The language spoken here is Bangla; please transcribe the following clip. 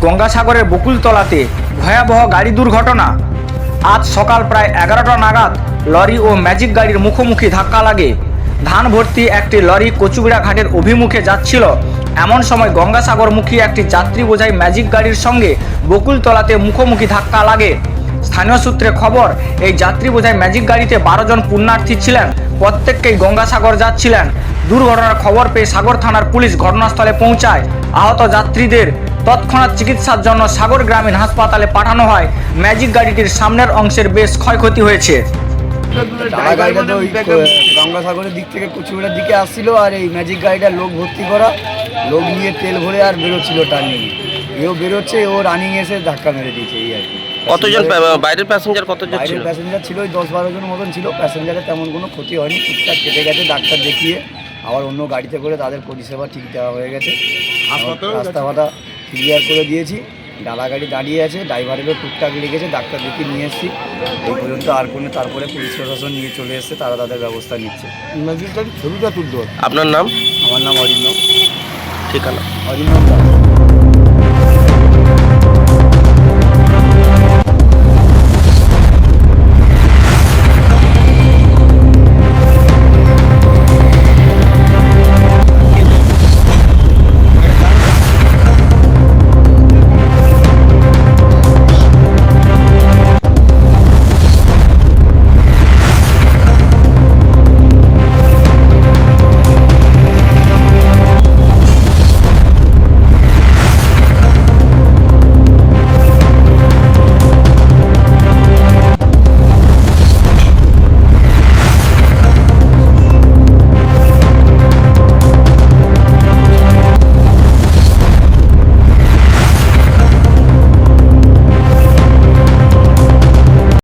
গঙ্গাসাগরের বকুলতলাতে ভয়াবহ গাড়ি দুর্ঘটনা। আজ সকাল প্রায় 11টা নাগাদ লরি ও ম্যাজিক গাড়ির মুখোমুখি ধাক্কা লাগে। ধান ভর্তি একটি লরি কচুবিড়া ঘাটের অভিমুখে যাচ্ছিল। এমন সময় গঙ্গাসাগরমুখী একটি যাত্রী বোঝাই ম্যাজিক গাড়ির সঙ্গে বকুলতলাতে মুখোমুখি ধাক্কা লাগে। স্থানীয় সূত্রে খবর, এই যাত্রী বোঝাই ম্যাজিক গাড়িতে 12 জন পুণ্যার্থী ছিলেন, প্রত্যেককেই গঙ্গাসাগর যাচ্ছিলেন। দুর্ঘটনার খবর পেয়ে সাগর থানার পুলিশ ঘটনাস্থলে পৌঁছায়। আহত যাত্রীদের তৎক্ষণাৎ চিকিৎসার জন্য সাগর গ্রামীণ হাসপাতালে পাঠানো হয়। ম্যাজিক গাড়িটির সামনের অংশের বেশ ক্ষয়ক্ষতি হয়েছে। গাড়িটা তো ওই গঙ্গাসাগরের দিক থেকে কচুবিড়ার দিকে আসছিল, আর এই ম্যাজিক গাড়িটা লোক ভর্তি করা, লোক নিয়ে তেল ভরে আর বেরোচ্ছিল টার্নিং। এও বেরোচ্ছে, ও রানিং এসে ধাক্কা মেরে দিয়েছে। এই আর কি। কতজন বাইরের প্যাসেঞ্জার কতজন ছিল? বাইরের প্যাসেঞ্জার ছিল ওই 10-12 জন মতন ছিল। প্যাসেঞ্জারের তেমন কোনো ক্ষতি হয়নি, ঠিকঠাক কেটে গেছে। ডাক্তার দেখিয়ে আবার অন্য গাড়িতে করে তাদের পরিষেবা ঠিক দেওয়া হয়ে গেছে। রাস্তাঘাটা ক্লিয়ার করে দিয়েছি। ডালা গাড়ি দাঁড়িয়ে আছে, ড্রাইভারেরও টুকটাক লেগেছে, ডাক্তার দেখিয়ে নিয়ে এসেছি। এই পর্যন্ত আর কোনো, তারপরে পুলিশ প্রশাসন নিয়ে চলে এসছে, তারা তাদের ব্যবস্থা নিচ্ছে। ম্যাজিক গাড়ি ছবিটা তুলতে হবে। আপনার নাম? আমার নাম অরিন্দম। ঠিকানা? অরিন্দম দাস।